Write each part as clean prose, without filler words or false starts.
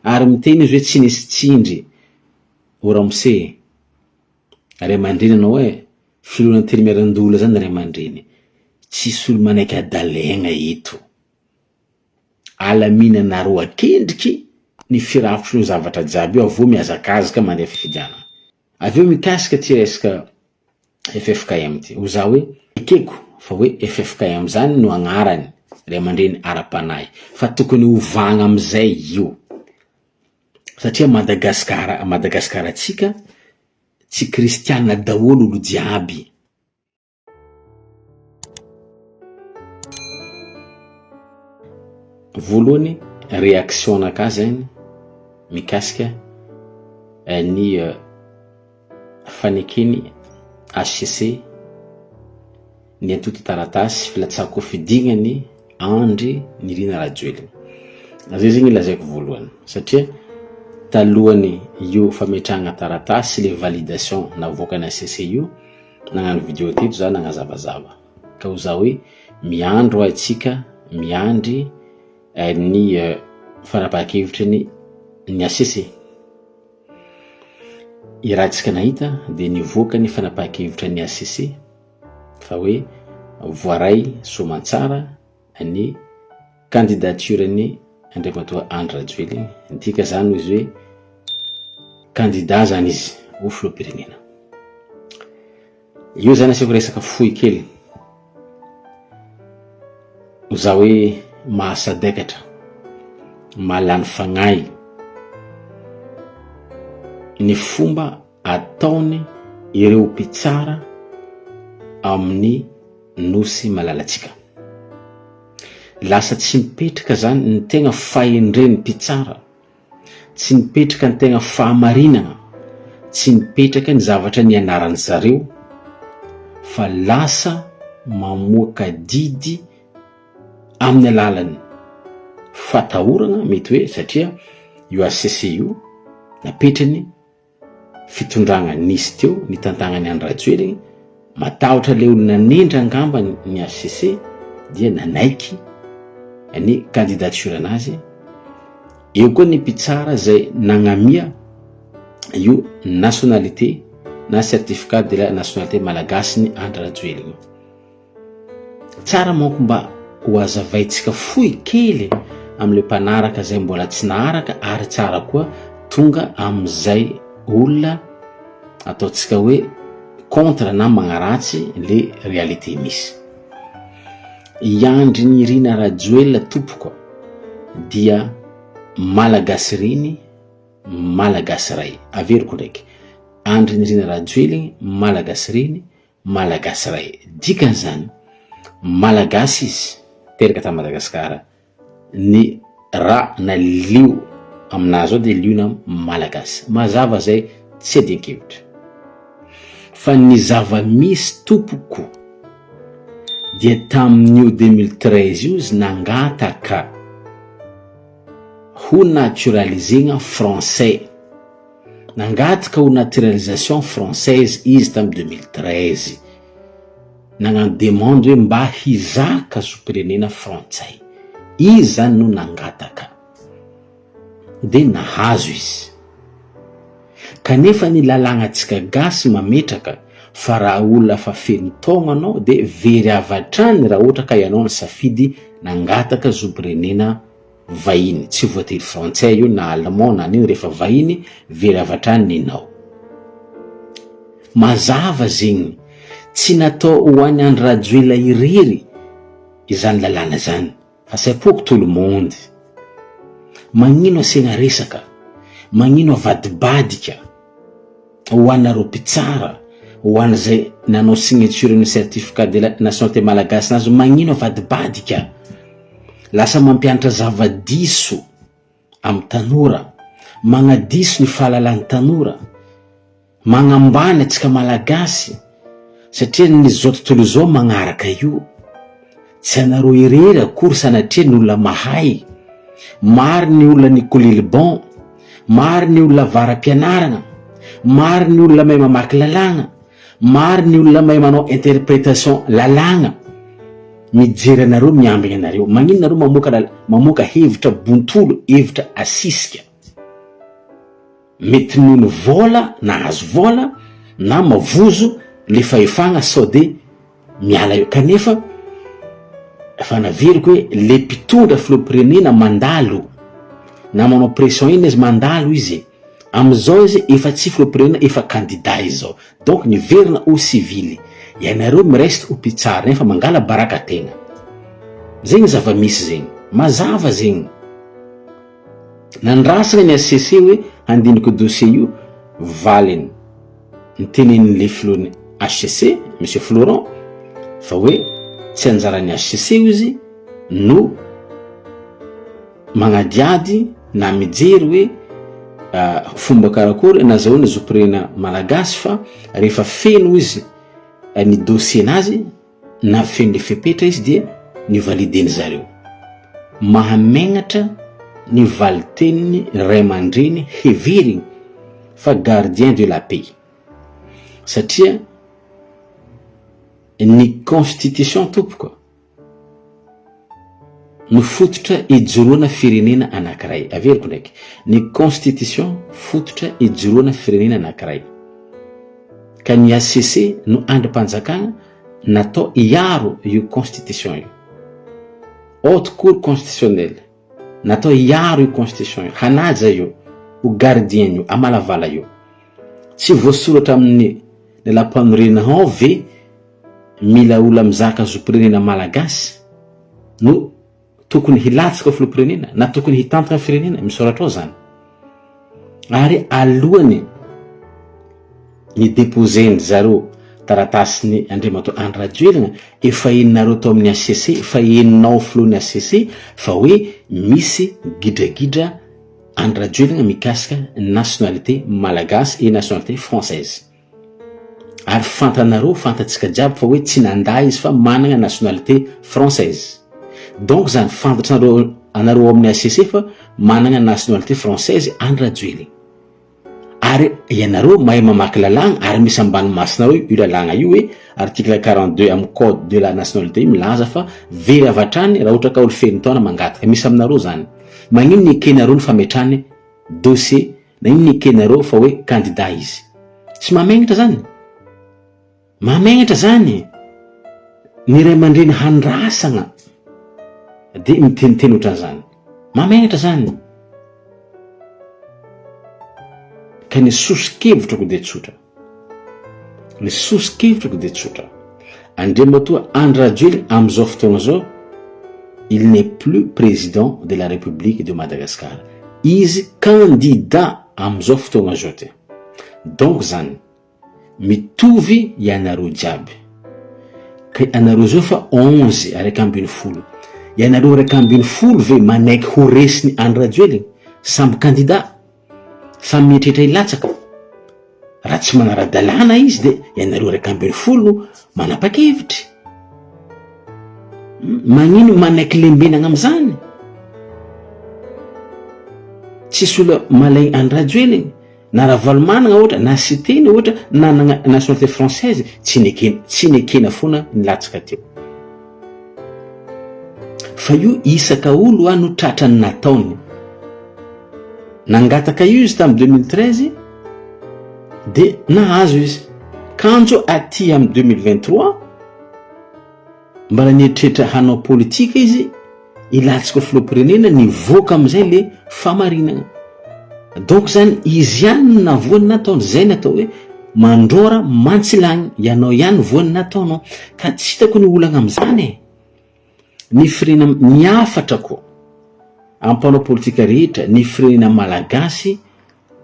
ary miteny izy hoe tsy nisy tsindry oramose ray aman-dreny anao hoe filohan'ny teny miaran-dola zany ray aman-dreny tsisy olo manaiky adalegna eto alaminana roa kendriky ny firafitry ny zavatra jiaby io avao miazakazaka mandeha fifidiana aveo mikasika ty resaka Ffkm ty ho za hoe ekeko fa hoe Ffkm zany no agnarany ray aman-dreny ara-panahy fa tokony hovagna amizay io satria Madagascar atsika tsy kristiana daholo olo jiaby. Voalohany réaction naka zany mikasika ny fanekeny HCC ny antota taratasy filatsako fidignany Andry ny Rinah Rajoelina. Zay zegny lazaiko voalohany satria talohany io fametrahana taratasy le validation navoaka na HCC io nagnano vidéo teto za nagnazavazava ka ho za hoe miandro atsika miandry ny fanapahan-kevitry ny HCC irahantsika nahita dia nivoaka ny fanapahan-kevitra ny HCC fa hoe voaray soamantsara ny candidature ny andriamatoa Andry Rajoelina ntika zany izy hoe candidat zany izy ho filoham-pirenena. Io zany asiako resaka fohy kely ho za hoe mahasadekatra malany fagnahy ny fomba ataony ireo mpitsara amin'ny nosy malalatsika. Lasa tsy mipetraka zany ny tegna fahendren'ny mpitsara, tsy mipetraka ny tegna fahamarinana, tsy mipetraka ny zavatra ny anarany zareo, fa lasa mamoaka didy amin'ny alalany fatahorana mety hoe satria io HCC io napetrany fitondragna nisy teo ny tantagnany Andry Rajoelina matahotra le olona nendra angamba ny HCC dia nanaiky ny candidature anazy. Eo koa ny mpitsara zay nagnamia io nationalité na certificat de la nationalité malagasy ny Andry Rajoelina. Tsara manko mba ho azavaitsika fohy kely amile mpanaraka zay mbola tsy naharaka ary tsara koa tonga amizay olona ataotsika hoe contre na magnaratsy le réalité misy. Andry ny Rinah Rajoelina tompoko dia Malagasy riny Malagasy ray averiko ndraiky Andry ny Rinah Rajoelina Malagasy riny Malagasy ray dikan'izany Malagasy izy teraka ta Madagascar ny ra na lio aminazy ao dia liona Malagasy mazava zay tsy adian-kevitra fa ny zava-misy tompoko dia tamin'io 2013 io izy nangataka ho naturalisena français, nangataka ho naturalisation française izy tamin'ny 2013 nagnano demande hoe mba hizaka zo-pirenena frantsay. Izy zany no nangataka dia nahazo izy. Kanefa ny lalagnatsika gasy mametraka fa raha olona fa feno taogno anao dia very avatrany raha ohatra ka ianao ny safidy nangataka zo-pirenena vahiny, tsy voatery frantsay io na allemand na nino, rehefa vahiny very avatrany ninao. Mazava zegny tsy natao ho an'ny Andry Rajoelina irery izany lalàna zany fa c'est pour tout le monde. Magnino asena resaka, magnino avadibadika ho anareo mpitsara, ho an'ny zay nanao signature ny certificat de la nationalité malagasy nazy, magnino avadibadika, lasa mampianatra zava-diso amin'ny tanora, magnadiso ny fahalalan'ny tanora, magnambany atsika malagasy satria ny zao tontolo zao magnaraka io tsy anareo irery akory sanatria ny olona mahay, maro ny olona Nicolas Lebon, maro ny olona varam-pianarana, maro ny olona mahay mamaky lalàna, maro ny olona mahay manao interprétation lalàna. Mijery anareo miambigna anareo, magnino nareo mamoaka hevitra bontolo, hevitra asisika. mety nono vola na azo vola na mavozo le fahefagna sao de miala eo. Kanefa fa naveriko hoe le mpitondra filoham-pirenena mandalo na manao pression iny izy mandalo izy, am'izao izy efa tsy filoham-pirenena efa candidat izy zao. Donc niverina ho civily, ianareo mireste ho mpitsara nefa mangala baraka tegna. Zegny zava-misy zegny, mazava zegny. Nandrasana ny ACC hoe handiniko dossier io valiny, nitenenin'le filony HCC monsieur Florent fa hoe tsy anjaran'ny HCC izy no magnadiady na mijery hoe fomba karakory nazahoana zoprena malagasy fa rehefa feno izy ny dossier nazy na feno le fepetra izy dia ny valideny zareo. Mahamenatra ny valiteniny ray aman-dreny heveriny fa gardien de la paix satria ny constitution tompoko no fototra ijoroana firenena anankiray. Averiko ndraiky, ny constitution fototra ijoroana firenena anankiray, ka ny ACC no andrim-panjakana natao iaro io constitution io. Haute cour constitutionnelle natao iaro io constitution io, hanaja io, ho gardien io, amalavala io. Tsy voasoratra amin'ny lalam-panorenana ve mila olo mizaka zopirenena malagasy no tokony hilatsaka filoham-pirenena na tokony hitantana firenena, misoratra ao zany. Ary alohany ny déposeny zareo taratasiny Andriamato Andry Rajoelina efa eninareo tao amin'ny ACC, fa eninao filohan'ny ACC fa hoe misy gidragidra Andry Rajoelina mikasika nationalité malagasy et nationalité française. Ary fantanareo, fantatsika jiaby fa hoe tsy nanday izy fa manana nationalité française. Donc zany fantatranareo anareo amin'ny ACC fa manana nationalité française Andry Rajoelina. Ary ianareo mahay mamaky lalagna ary misy ambany masinareo io lalagna io hoe article 42 amin'ny code de la nationalité milaza fa very avatrany raha ohatra ka olo feno taona mangataka, misy aminareo zany. Magnino ny ekenareo ny fametrany dossier na ino ny ekenareo fa hoe candidat izy. Tsy mamegnatra zany, mamegnatra zany ny ray aman-dreny handrasagna de miteniteny ohatran'izany, mamegnatra zany. Ka ny sosi-kevitrako de tsotra, ny sosi-kevitrako de tsotra. Andriamatoa Andry Rajoelina am'izao fotoagna zao il n'est plus président de la République de Madagascar, izy candidat am'izao fotoagna zao te. Donc zany mitovy ianareo jiaby, ka anareo zao fa 11 araiky ambin'ny folo, ianareo araiky ambin'ny folo ve manaiky ho resiny Andry Rajoelina samby candidat, samy mieritreritra hilatsaka. Raha tsy manara-dalàna izy de ianareo araiky ambin'ny folo manapa-kevitry. Magnino manaiky lembenagna am'izany? Tsisy olo malay Andry Rajoelina na raha valomanagna ohatra na citeny ohatra na nationalité française tsy nekena foana nilatsaka teo. Fa io isaka olo no tratrany nataony. Nangataka io izy tamin'ny 2013 de nahazo izy. Kanjo aty amin'ny 2023 mbala nieritreritra hanao politika izy ilatsaka filoham-pirenena nivoaka am'izay le famarinana. Donc zany izy ihany na voany nataony, zay natao hoe mandrora mantsilagny, ianao ihany voany nataonao. Ka tsy hitako ny olagna am'izany. Ny firenena niafatra koa ampanao politika rehetra, ny firenena malagasy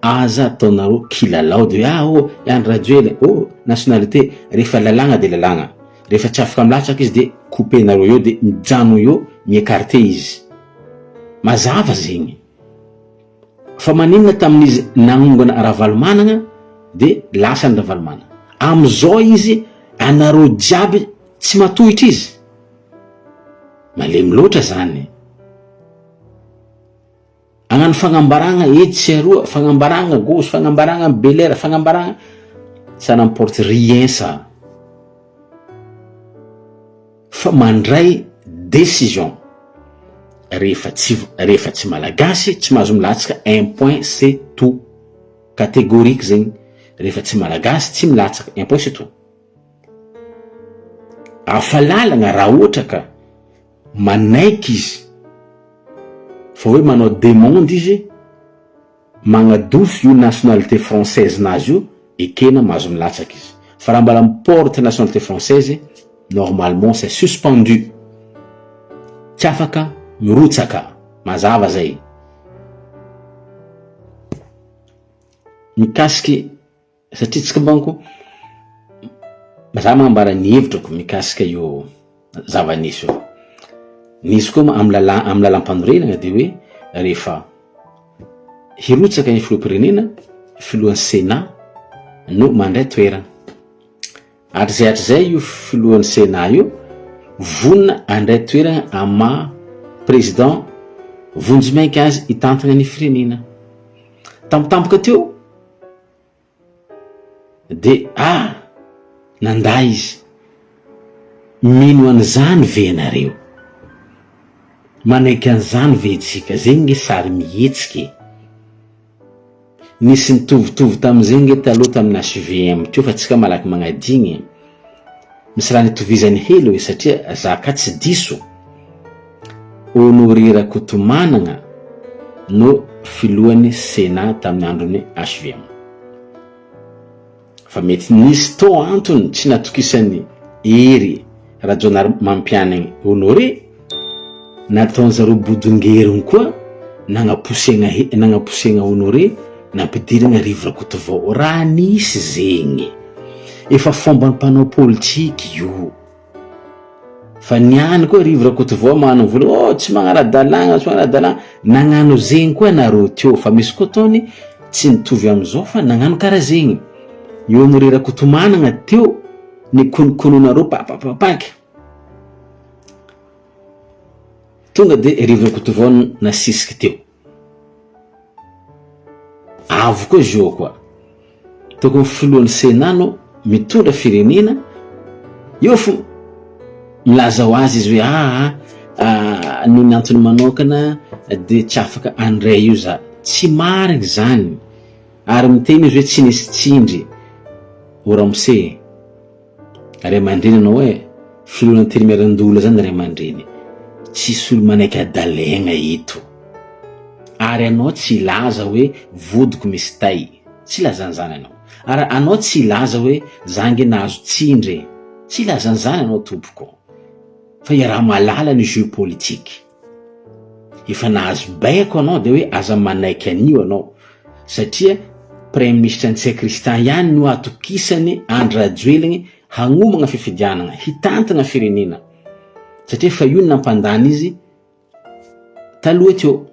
aza ataonareo kilalao de Andry Rajoelina nationalité rehefa lalagna de lalagna, rehefa tsy afaka milatsaka izy de coupenareo eo de mijano eo miécarté izy. Mazava zegny. Fa maninona tamin'izy nagnongana ravalomanagna de lasa ny ravalomanagna. Am'izao izy anareo jiaby tsy matohitra izy. Malemy loatra zany. Agnano fagnambaragna etsy aroa, fagnambaragna gauche, fagnambaragna belera, fagnambaragna, ça n'importe rien ça. Fa mandray décision. Rehefa tsy malagasy tsy mahazo milatsaka 1 point c'est tout. catégorique zegny rehefa tsy malagasy tsy milatsaka impôt c'est tout. Afalalagna raha ohatra ka manaiky izy fa hoe manao demande izy magnadofy io nationalité française nazy io ekena mahazo milatsaka izy. Fa raha mbala miporte nationalité française normalement c'est suspendu, tsy afaka mirotsaka, mazava zay. Mikasiky satria tsika banko za magnambara ny hevitrako mikasika io zava-nisy io. Nisy koa amin'ny lalam-panorenana dia hoe rehefa hirotsaka ny filoham-pirenena filohan'ny Senat no mandray toerana. Ary zay hatrizay io filohan'ny Senat io vonona andray toerana ama président vonjy-maika azy hitantana ny firenena. Tampotampoka teo dia nanda izy mino an'izany ve anareo, manaiky an'izany ve tsika, zegny Sarimihetsika nisy nitovitovy tamin'izay taloha tamin'ny Ffkm teo fa tsika malaky magnadigny misy raha nitovizany hely hoe satria zaka tsy diso honorera kotomanagna no filohan'ny Senat tamin'ny andron'ny Ffkm. Fa mety nisy tao antony tsy natokisany ery rajonary mampianagny honoré nataon'zareo bodongerony koa nagnaposegna honoré nampidiragna rivra kotovao. Raha nisy zegny efa fomba mpanao politika io. Fa niany koa rivra kotovao manao vola tsy magnara-dalagna nagnano zegny koa nareo teo. Fa misy koa taony tsy nitovy am'izao fa nagnano karaha zegny. Io honorera kotomanagna teo ny konokononareo papapapaky tonga dia rivra kotovao nasisiky teo. Avo koa zio koa tokony filohan'ny Senat no mitondra firenena io fo milaza ho azy izy hoe noho ny antony manokana dia tsy afaka andray io za. Tsy marigny zany ary miteny izy hoe tsy nisy tsindry oramose ray aman-dreny anao hoe filohan'ny telimeran-dola zany ray aman-dreny tsisy olo manaiky adalegna eto ary anao tsy laza hoe vodiko misy tay, tsy lazan'izany anao. Ary anao tsy laza hoe zangy nahazo tsindry, tsy lazan'izany anao tompoko. Fa raha malala ny jeu politique efa nahazo baiko anao dia hoe aza manaiky an'io anao satria premier ministre an-tsay Kristan ihany no atokisany Andry Rajoelina hagnomagna fifidianana hitantana firenena satria fa io nampandany izy taloha teo.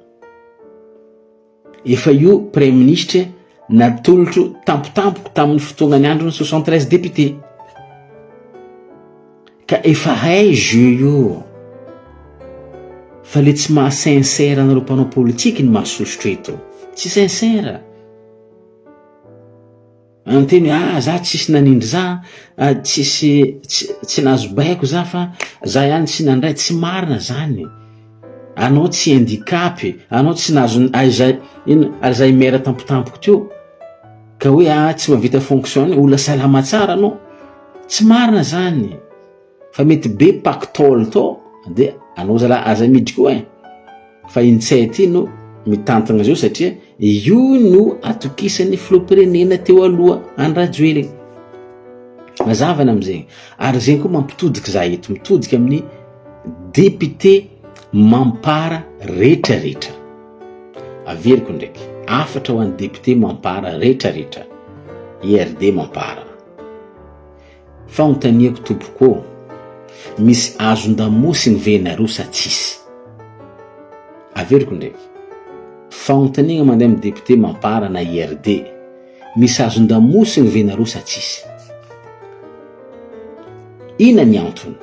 Efa io premier ministre natolotro tampotampoko tamin'ny fotoagnany andro 73 député ka efa hay jeu io. Fa le tsy maha sincère anareo mpanao politika ny mahasosotro eto, tsy sincère. Anteny za tsisy nanindry za, tsy nahazo baiko za fa za ihany tsy nandray. Tsy marina zany. Anao tsy handicapé, anao tsy nahazo ary za imera tampotampoka teo ka hoe tsy mavita fonction olona salama tsara anao. Tsy marina zany. Fa mety be pactole to dia anao zala aza midry koa fa intsay ty no mitantagna zio satria io no atokisany filoham-pirenena teo aloha Andry Rajoelina. Mazavana am'zegny. Ary zegny koa mampitodiky za eto, mitodiky amin'ny député mampara rehetrarehetra. Averiko ndraiky afatra ho an'ny député mampara rehetrarehetra IRD mampara. Fanontaniako tompoko misy azon-damosiny ve nareo sa tsisy? Averiko ndraiky fanontaniana mandeha amin'ny député mampara na IRD misy azon-damosiny ve nareo sa tsisy? Ina ny antony?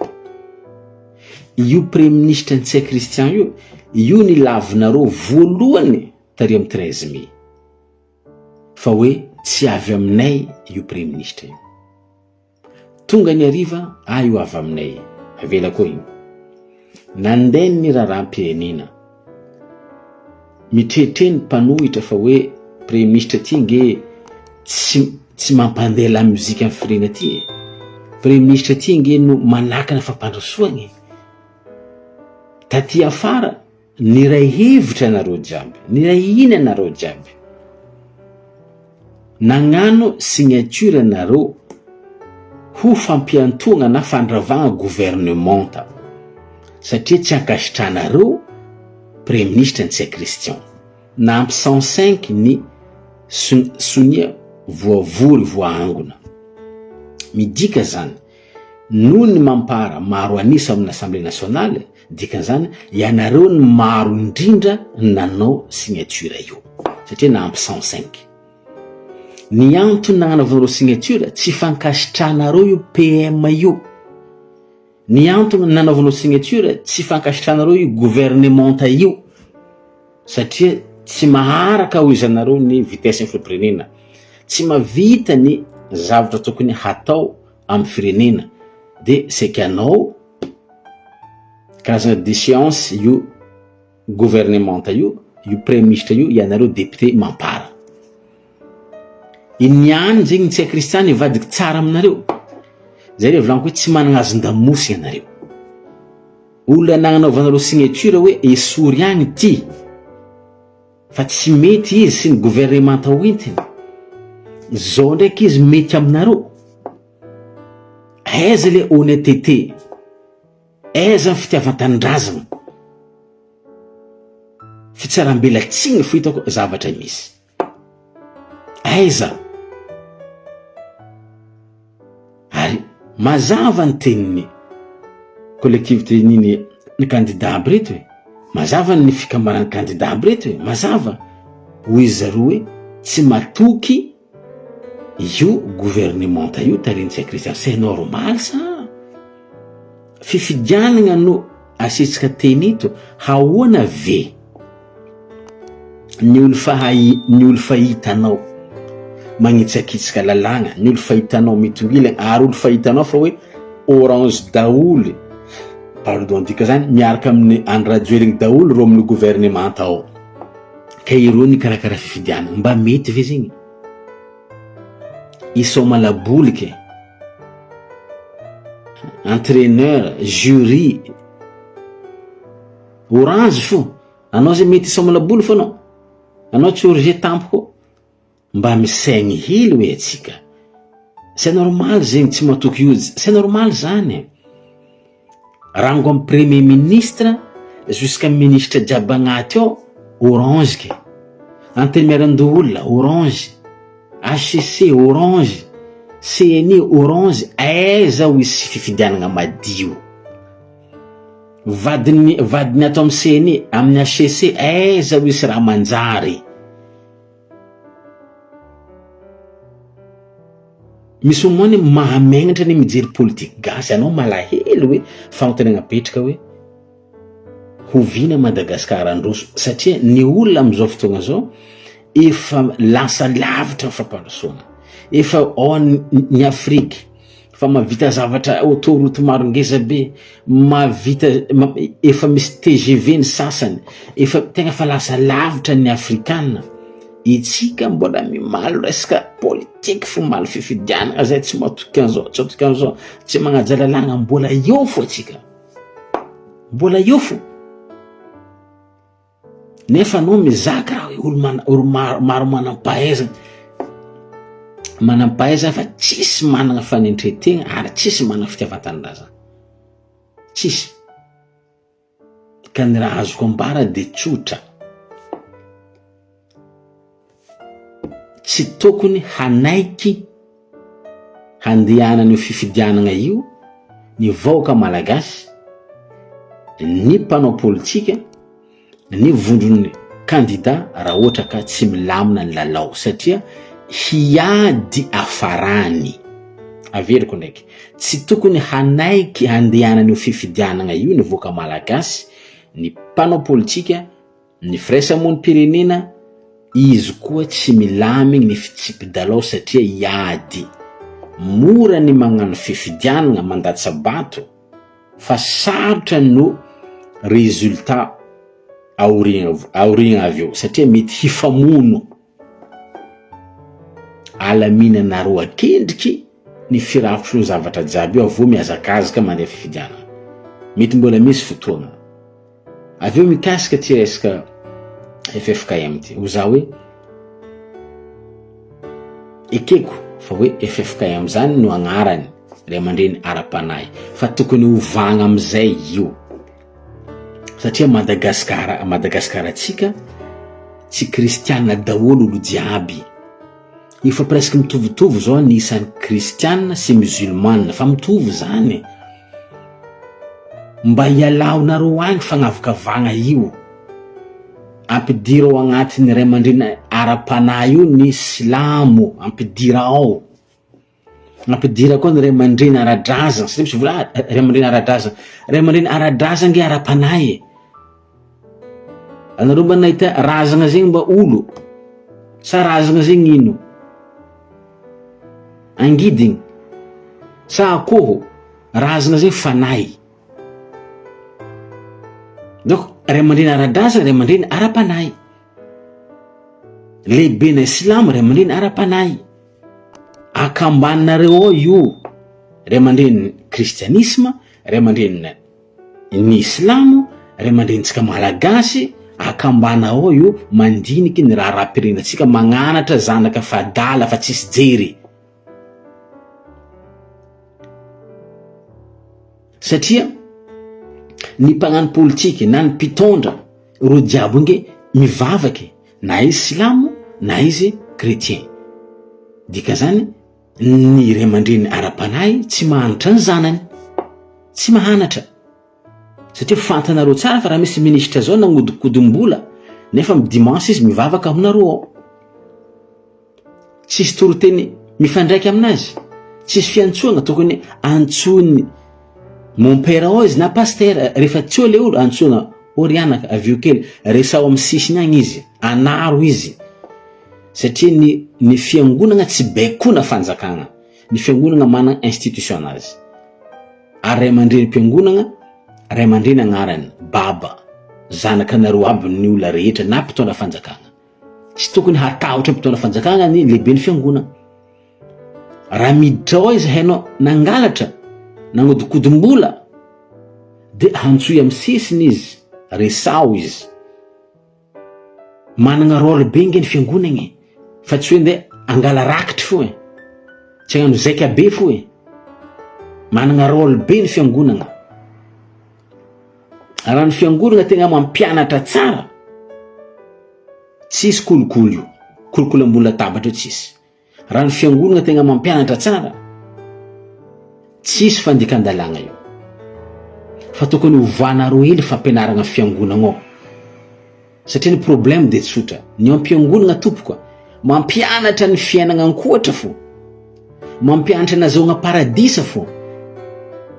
Io premier ministre an-tsay Kristian io ny lavinareo voalohany tary amin'ny 13 mai fa hoe tsy avy aminay io premier ministre io. Tonga ny ariva io avy aminay. Avela koa io nandeha ny raharam-pirenena mitretreny mpanohitra fa hoe premier ministre ty nge tsy mampandeha la muzika amin'ny firena ty premier ministre ty nge no manakana fampandrosoagny taty afara niray hevitra nareo jiaby niray ina nareo jiaby nagnano signature nareo ho fampiantogna na fandravagna gouvernementa satria tsy ankasitranareo premier ministre Ntsay Christian na ampy 105 ny sonia voavory voahangona midika zany noho ny mampara maro anisa amin'ny assemblée nationale dikan'izany ianareo ny maro indrindra nanao signature io satria na ampy 105 ny antony nagnanaovanareo signature tsy fankasitranareo io PM io ny antony nanaovanareo signature tsy fankasitranareo io gouvernementa io satria tsy maharaka ho izanareo ny vitesse ny firenena tsy mavita ny zavatra tokony hatao amin'ny firenena de c'est qu'anao karazana déchéance io gouvernementa io premier ministre io ianareo député mampara iniany zegny Ntsay Christian ivadiky tsara aminareo zay re volaniko hoe tsy managna azon-damosy ianareo olona nagnanaovanareo signature hoe esory agny ty fa tsy mety izy sy ny gouvernementa hoentiny zao ndraiky izy mety aminareo aiza le honnêteté aiza ny fitiavan-tanindrazana fitsarambelatsiny fo hitako zavatra misy aiza ary mazava ny teniny collectivité niny ny candidat aby reto hoe mazava ny fikamarany candidat aby reto hoe mazava hoy zareo hoe tsy matoky io gouvernementa io tarintsy Christian c'est normal ça fifidianana no asitsika teny eto hahoana ve ny olo fahitanao magnitsakitsika lalagna ny olo fahitanao mitongilana ary olo fahitanao fa hoe orange daoly pardon dika zany miaraka amin'ny Rajoelina daoly ro amin'ny gouvernementa ao ka ireo ny karakara fifidianana mba mety ve zegny isoma labolike entraîneur jury orange fo anao zay mety isoma laboly fo anao tsy orge tampoko mba misaigny hely hoe atsika c'est normal zegny tsy matoky io c'est normal zany rango amin'ny premier ministre jusqu'à ministre jiaby agnaty ao orange ke antemeran-doolona orange HCC orange CNI orange aiza ho isy fifidianana madio vadiny atao amin'ny CNI amin'ny HCC aiza ho isy raha manjary misy moany mahamenatra ny mijery politika gasy anao malahelo hoe fanontaniana petraka hoe hoviana Madagascar androso satria ny olona amin'izao fotoagna zao efa lasa lavitra ny fampandrosoana efa ao ny Afrika fa mavita zavatra autoroute maro ngeza be mavita efa misy TGV ny sasany efa tegna fa lasa lavitra ny Afrikana itsika mbola mimaly resaka politika fo maly fifidianana zay tsy matoky an'izao tsy magnaja lalagna mbola eo fo atsika mbola eo fo nefa anao mizaka raha olo maro manam-pahaizana fa tsisy manana fanentretena ary tsisy manana fitiavan-tanindrazana tsisy ka ny raha azoko ambara de tsotra tsy tokony hanaiky handehanan'io fifidianana io ny vahoaka malagasy ny mpanao politika ny vondron'ny candidat raha ohatra ka tsy milamina ny lalao satria hiady afarany averiko ndraiky tsy tokony hanaiky handehanan'io fifidianana io ny vahoaka malagasy ny mpanao politika ny firaisamonim-pirenena izy koa tsy milamigny ny fitsipy-dalao satria hiady mora ny magnano fifidianana mandatsabato fa sarotra no résultat aorigna avy eo satria mety hifamono alaminana roa kendriky ny firafitry ny zavatra jiaby io avao miazakazaka mandeha fifidianana. Mety mbola misy fotoana. Aveo mikasika ty resaka Ffkm ty. Oza hoe ekeko fa hoe Ffkm zany no agnarany ray aman-dreny ara-panahy fa tokony hovagna amizay io. Satria Madagascar atsika tsy kristianina daholo olo jiaby. Io fa presque mitovitovy zao ny isan'ny kristianina sy musulmane fa mitovy zany. Mba ialaonareo agny fagnavakavagna io. Ampidira ao agnatin'ny ray aman-dreny ara-panahy io ny silamo, ampidira ao. Ampidira koa ny ray aman-dreny ara-drazana. Sy misy vola ray aman-dreny ara-drazana. Ray aman-dreny ara-drazana nge ara-panahy. Anareo mba nahita razana zegny mba olo sa razana zegny ino? Angidigny sa akoho? Razana zegny fanahy. Donc ray aman-dreny ara-drazana, ray aman-dreny ara-panahy. Lehibe na Islamo ray aman-dreny ara-panahy. Akambaninareo ao io ray aman-dreny kristianisme, ray aman-dreny ny Islamo, ray aman-drenitsika Malagasy. Akambana ao io mandiniky ny raha rapirenatsika magnanatra zanaka fa adala fa tsisy jery. Satria ny mpagnano politiky na ny mpitondra ro jiaby nge mivavaky na izy silamo na izy chrétien. Dika zany ny ray aman-dreny ara-panahy tsy mahanatra ny zanany, tsy mahanatra. Satria fantanareo tsara fa raha misy ministra zao nagnodikodim-bola nefa dimanche izy mivavaka aminareo ao. Tsisy toroteny mifandraiky aminazy, tsisy fiantsoana tokony antsony mon père ao izy na pasteur. Rehefa tseo le olo antsona orianaka avio kely resao amin'ny sisiny agny izy, anaro izy. Satria ny fiangonana tsy baikona fanjakana. Ny fiangonana manana institution azy. Ary ray aman-dreny mpiangonana, ray aman-dreny agnarany baba, zanaka nareo aby ny olona rehetra na mpitondra fanjakana. Tsy tokony hatahotra mpitondra fanjakana ny lehibe ny fiangonana. Raha miditra ao izy hainao nangalatra, nagnodikodim-bola, de hantsoy amin'ny sisiny izy, resao izy. Manana rôle be nge ny fiangonana fa tsy hoe nde angala rakitry fo e. Tsy hagnano zaika be fo e. Manana rôle be ny fiangonana. Raha ny fiangonana tegna mampianatra tsara, tsisy kolokolo io, kolokolo ambony latabatra tsisy. Raha ny fiangonana tegna mampianatra tsara, tsisy fandikan-dalagna io. Fa tokony ovanareo hely fampianarana fiangonana ao. Satria ny problème de tsotra, ny ampiangonana tompoko mampianatra ny fiainana ankoatra fo, mampianatra ny azahoagna paradisa fo.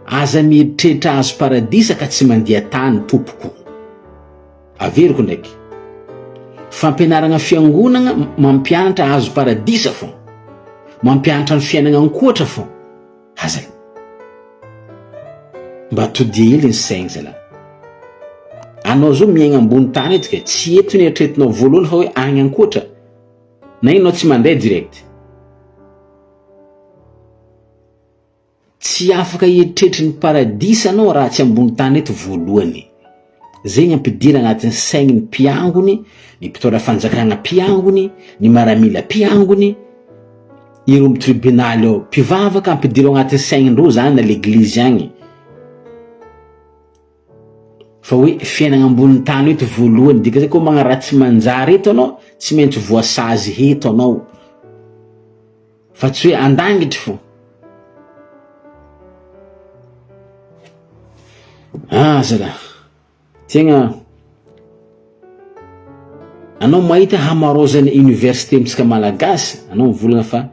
Aza mieritreritra azo paradisa ka tsy mandeha tany tompoko. Averiko ndraiky, fampianarana fiangonana mampianatra azo paradisa fo, mampianatra ny fiainana ankoatra fo. Hazay mba todia hely ny saigny zala. Anao zao miaigna ambony tany eto ke tsy eto ny eritreretinao voalohany fa hoe agny ankoatra, na inao tsy mandeha direct. Tsy afaka eritreritry ny paradisa anao raha tsy ambony tany eto voalohany. Zegny ampidira agnatin'ny saigny ny mpiangony, ny mpitondra fanjakana mpiangony, ny maramila mpiangony, ireo amin'ny tribunaly ao mpivavaka ampidira agnatin'ny saignindreo zany na l'église agny. Fa hoe fiainana ambony tany eto voalohany, dika zay koa magnaratsy manjary eto anao, tsy maintsy voasazy eto anao. Fa tsy hoe andangitry fo. Zala tegna anao mahita hamarozany université misika Malagasy, anao mivolagna fa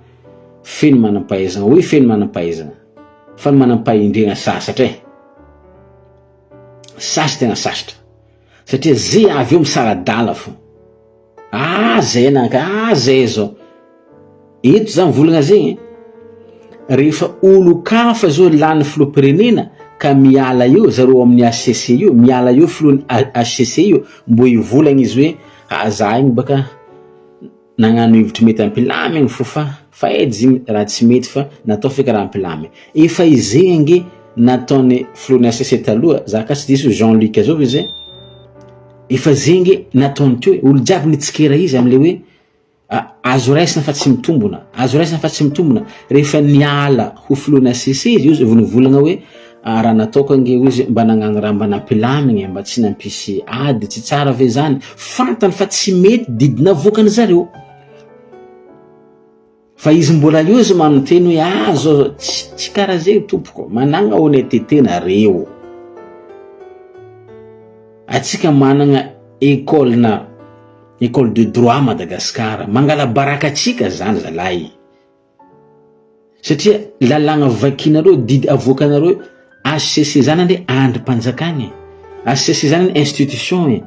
feno manam-pahaizana. Hoe feno manam-pahaizana, fa ny manam-pahaindrena sasatra e. Sasy tegna sasatra. Satria zay avy eo misaradala fo. Zay nanka, zay zao. Eto zany volagna zegny. Rehefa olo kafa zao lany filoham-pirenena ka miala io zareo amin'ny HCC io, miala io filohan'ny HCC io, mbo hivolagna izy hoe za igny baka nagnano hevitry mety ampilamigny fo fa edy raha tsy mety fa natao feky raha ampilamy efa izegny nataony Filohan'Ny SS taloha za ka tsy diso Jean-Luc zao izy efa zegny nataony teo olo jiaby nitsikera izy amle hoe azo raisina fa tsy mitombona rehefa niala ho Filohan'Ny SS izy vonivolagna hoe raha nataoko ange izy mba nagnano raha mba nampilamigny mba tsy nampisy ady tsy tsara ve zany fantany fa tsy mety didina vokany zareo fa izy mbola io izy manoteny hoe azo tsy karaha zay tompoko managna honnêteté nareo atsika managna école de droit Madagascar mangala baraka atsika zany zalahy satria lalagna vakinareo didy avokanareo HCC zany ande andry mpanjakany HCC zany institution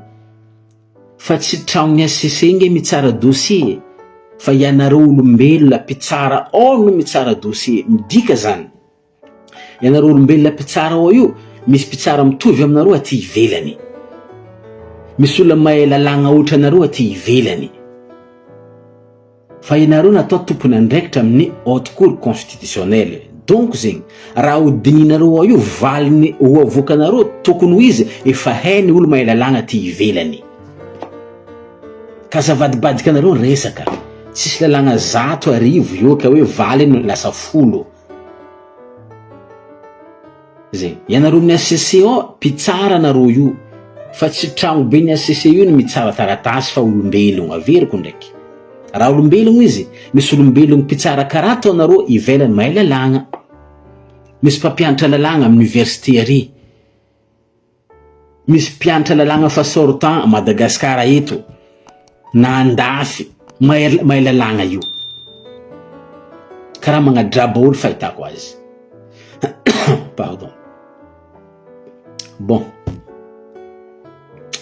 fa tsy tragnony HCC inge mitsara dossier fa ianareo olombelona mpitsara ao no mitsara dossier midika zany ianareo olombelona mpitsara ao io misy mpitsara mitovy aminareo aty ivelany misy olona mahay lalagna ohatra anareo aty ivelany fa ianareo natao tompony andraikitra amin'ny haute cour constitutionnelle donc zegny raha hodininareo ao io valiny ho avokanareo tokony ho izy efa hainy olo mahay lalagna aty ivelany ka zavadibadika anareo resaka tsisy lalagna 100 io ka hoe valiny lasa 10 zegny ianareo amin'ny ACC mpitsara anareo io fa tsy tragno be ny ACC io ny mitsara taratasy fa olombelogno averiko ndraiky raha olombelogno izy misy olombelogno mpitsara karaha atao anareo ivelany mahay lalagna misy mpampianatra lalagna amin'ny université ary misy mpianatra lalagna fa sortant Madagascar eto na andafy mahay lalagna io karaha magnadraba olo fahitako azy pardon bon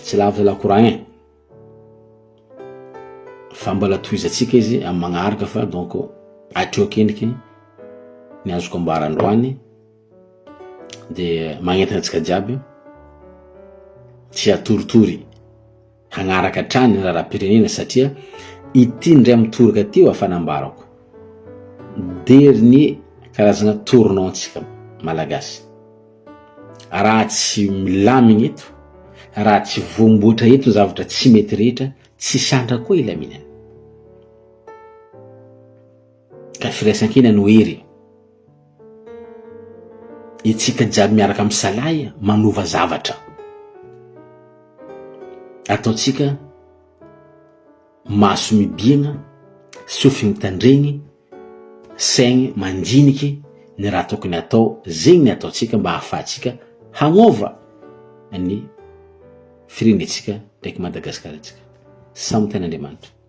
tsy lavitra la courant fa mbola tohizatsika izy amin'ny magnaraka fa donc atreo kendriky ny azoko ambarandroany de magnetana antsika jiaby tsy atoritory hagnaraka hatrany ny raharam-pirenena satria ity ndray mitoroka ty afanambarako deriny karazagna tournontsika malagasy raha tsy milamigny eto raha tsy vombotra eto zavatra tsy mety rehetra tsy sandra koa ilaminany ka firaisan-kina no hery itsika jiaby miaraka amin'ny salay manova zavatra ataotsika maso mibiagna sofigny tandregny saigny mandiniky ny raha tokony atao zegny ny ataotsika mba hahafahatsika hagnova ny firenetsika ndraiky Madagasikara tsika samy ten'Andriamanitra